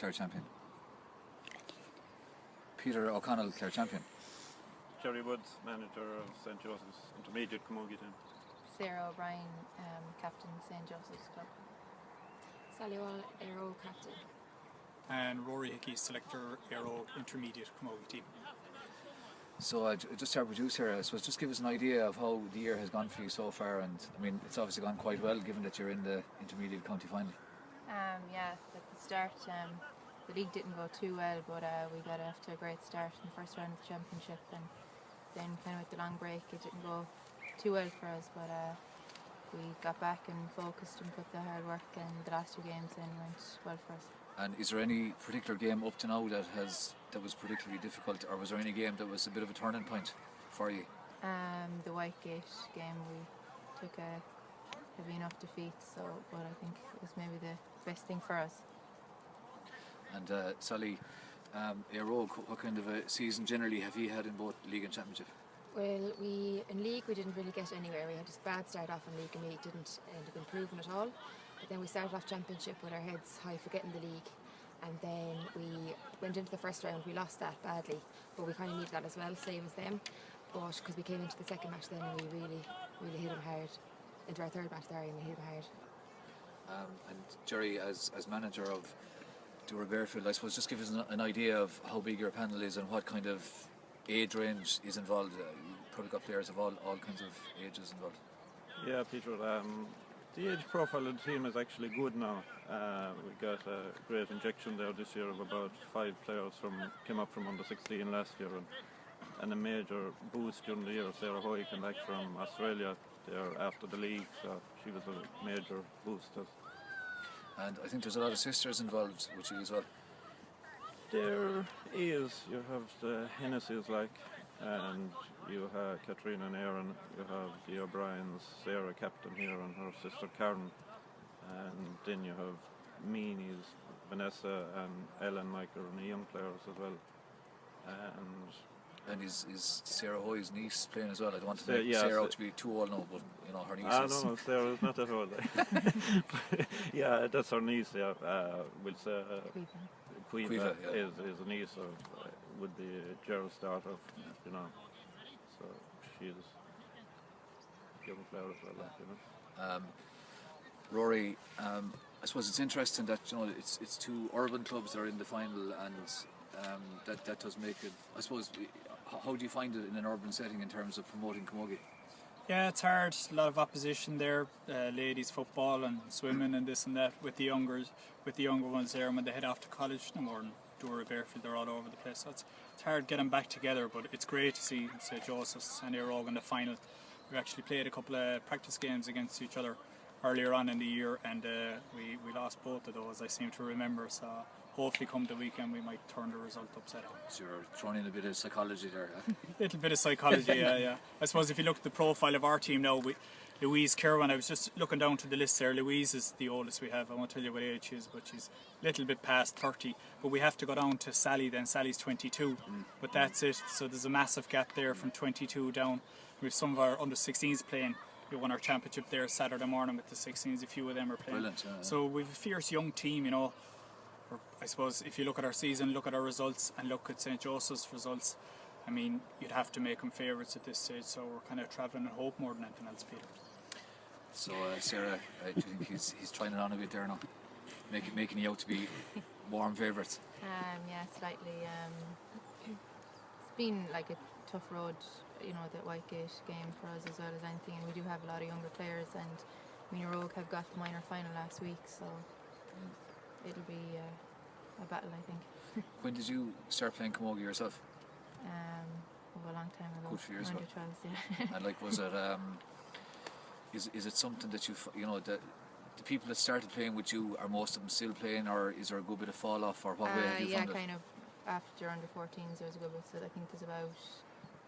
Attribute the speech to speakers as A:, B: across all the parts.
A: Clare champion? Peter O'Connell, Clare champion.
B: Jerry Woods, manager of St Joseph's Intermediate Camogie team.
C: Sarah O'Brien, captain St Joseph's Club.
D: Sally Wall, Aero captain.
E: And Rory Hickey, selector, Aero Intermediate Camogie team.
A: So I just start with you, Sarah. I suppose just give us an idea of how the year has gone for you so far, and I mean it's obviously gone quite well given that you're in the intermediate county final.
C: Yeah, at the start, the league didn't go too well, but we got off to a great start in the first round of the championship, and then kind of with the long break it didn't go too well for us, but we got back and focused and put the hard work, and the last two games then went well for us.
A: And is there any particular game up to now that was particularly difficult, or was there any game that was a bit of a turning point for you?
C: The Whitegate game, we took a heavy enough defeat, but I think it was maybe the best thing for us.
A: And Sally, Aero, what kind of a season generally have you had in both league and championship?
D: Well, in league we didn't really get anywhere. We had a bad start off in league and we didn't end up improving at all. But then we started off championship with our heads high for getting the league, and then we went into the first round. We lost that badly, but we kind of needed that as well, same as them. But because we came into the second match then and we really hit them hard, into our third match there and we hit them hard.
A: And Jerry, as manager of Dura Bearfield, I suppose just give us an idea of how big your panel is and what kind of age range is involved. You've probably got players of all kinds of ages involved.
B: Yeah, Peter, the age profile of the team is actually good now. We got a great injection there this year of about 5 players came up from under 16 last year, and a major boost during the year. Sarah Hoy came back from Australia there after the league, so she was a major boost.
A: And I think there's a lot of sisters involved with you as well.
B: There is. You have the Hennessy's and you have Katrina and Aaron, you have the O'Briens, Sarah captain here and her sister Karen, and then you have Meanies, Vanessa and Ellen Michael and young players as well.
A: And is Sarah Hoy's niece playing as well? I don't want to make Sarah out to be too old now, but you know her niece is...
B: No, Sarah's not that old. Yeah, that's her niece, yeah. We'll say Quiva is a niece of, would be Gerald's daughter, you know. So she's a young player as well, you know.
A: Rory, I suppose it's interesting that it's 2 urban clubs that are in the final, and that does make it. I suppose, how do you find it in an urban setting in terms of promoting camogie?
E: Yeah, it's hard. A lot of opposition there. Ladies football and swimming and this and that with the younger ones there. And when they head off to college, no more than Dura Bearfield, they're all over the place. So it's hard getting back together, but it's great to see St Joseph's and Aero in the final. We actually played a couple of practice games against each other earlier on in the year, and we lost both of those, I seem to remember. So hopefully come the weekend we might turn the result upside down.
A: So you're throwing in a bit of psychology there.
E: A little bit of psychology, yeah. I suppose if you look at the profile of our team now, Louise Kirwan, I was just looking down to the list there. Louise is the oldest we have. I won't tell you what age she is, but she's a little bit past 30. But we have to go down to Sally then. Sally's 22. But that's it. So there's a massive gap there from 22 down. We have some of our under 16s playing. We won our championship there Saturday morning with the 16s. A few of them are playing.
A: Brilliant, yeah.
E: So we've a fierce young team, you know. I suppose if you look at our season, look at our results, and look at St Joseph's results, I mean, you'd have to make them favourites at this stage. So we're kind of travelling in hope more than anything else, Peter.
A: So Sarah, do you think he's trying it on a bit there now, making you out to be warm favourites?
C: Yeah, slightly. It's been like a tough road, you know, the Whitegate game for us as well as anything, and we do have a lot of younger players, and Meena Rogue have got the minor final last week, so it'll be a battle, I think.
A: When did you start playing camogie yourself?
C: A long time ago.
A: Good few years ago.
C: Yeah.
A: And was it? Is it something that you know that the people that started playing with you, are most of them still playing, or is there a good bit of fall off, or what way have you found it?
C: Yeah, kind of. After under 14s, there was a good bit. So I think there's about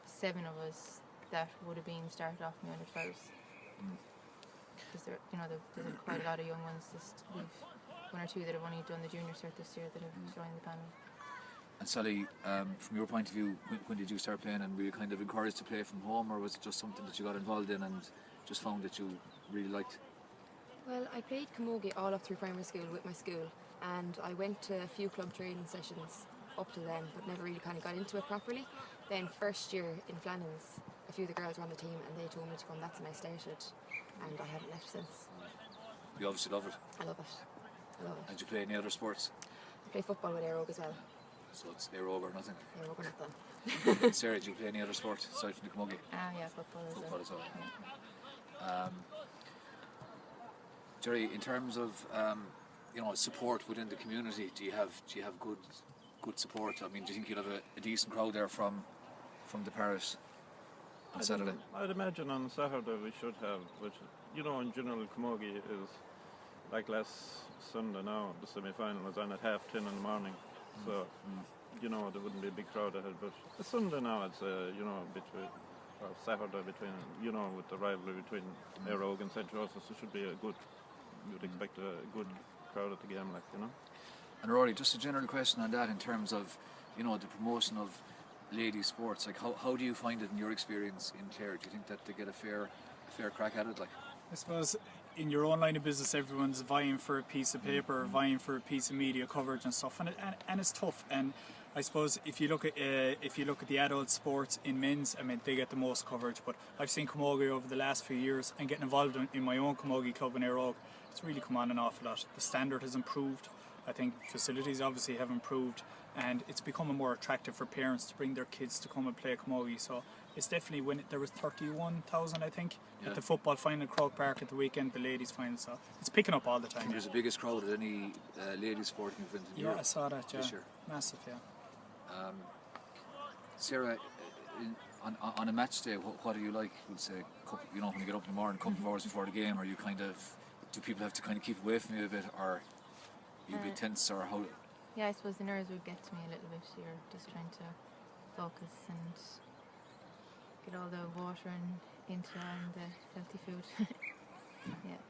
C: 7 of us that would have been started off in the under 12s. Because there's quite a lot of young ones. We've 1 or 2 that have only done the junior cert this year that have joined the panel.
A: And Sally, from your point of view, when did you start playing, and were you kind of encouraged to play from home, or was it just something that you got involved in and just found that you really liked?
D: Well, I played camogie all up through primary school with my school, and I went to a few club training sessions up to then, but never really kind of got into it properly. Then first year in Flannans, a few of the girls were on the team and they told me to come. That's when I started, and I haven't left since.
A: You obviously love it.
D: I love it. I love it.
A: And you play any other sports?
D: I play football with Aerogue as well.
A: So it's aerobe or nothing.
D: Aerogue, not done.
A: Sarah, do you play any other sport aside from the camogie?
C: Yeah, football as
A: Football
C: well.
A: as well.
C: Yeah.
A: Jerry, in terms of support within the community, do you have good support? I mean, do you think you'll have a decent crowd there from the parish on Saturday?
B: I'd imagine on Saturday we should have, which in general camogie is like last Sunday now. The semi-final was on at 10:30 in the morning, so there wouldn't be a big crowd ahead. But the Sunday now it's between. Or Saturday between, with the rivalry between Aerogue and St. Joseph's, it should be you'd expect a good crowd at the game,
A: And Rory, just a general question on that in terms of, the promotion of ladies' sports. Like, how do you find it in your experience in Clare? Do you think that they get a fair crack at it? Like,
E: I suppose in your own line of business, everyone's vying for a piece of paper, vying for a piece of media coverage and stuff, and it's tough. And I suppose if you look at the adult sports in men's, I mean, they get the most coverage. But I've seen camogie over the last few years, and getting involved in my own camogie club in Aerogue, it's really come on an awful lot. The standard has improved. I think facilities obviously have improved, and it's becoming more attractive for parents to bring their kids to come and play camogie. So it's definitely, when there was 31,000, I think, at the football final at Croke Park at the weekend, the ladies final. So it's picking up all the time.
A: there's the biggest crowd at any ladies sporting event in Europe
E: I saw that. Yeah,
A: this year.
E: massive. Yeah.
A: Sarah, on a match day, what do you like? We'll say, when you get up in the morning, a couple of hours before the game, do people have to kind of keep away from you a bit, or you a bit tense, or how?
C: Yeah, I suppose the nerves would get to me a little bit. You're just trying to focus and get all the water into and the healthy food. Yeah.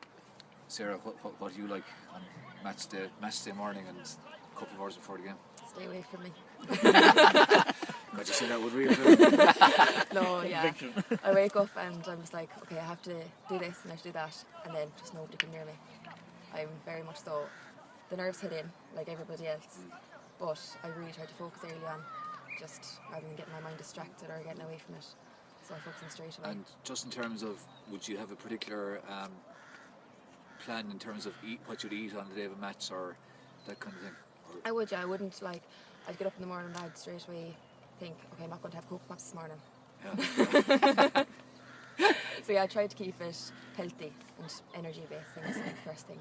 A: Sarah, what do you like on match day morning and a couple of hours before the game?
D: Stay away from me.
A: God, you say that would really
D: No, yeah. I wake up and I'm just like, okay, I have to do this and I have to do that, and then just nobody can near me. I'm very much so. The nerves hit in like everybody else, but I really try to focus early on, just rather than getting my mind distracted or getting away from it. So I focus on straight away.
A: And just in terms of, would you have a particular plan in terms of what you'd eat on the day of a match or that kind of thing? Or
D: I would, yeah. I wouldn't I'd get up in the morning and I'd straight away think, okay, I'm not going to have Cocoa Pops this morning.
A: Yeah.
D: So yeah, I try to keep it healthy and energy based things like first thing.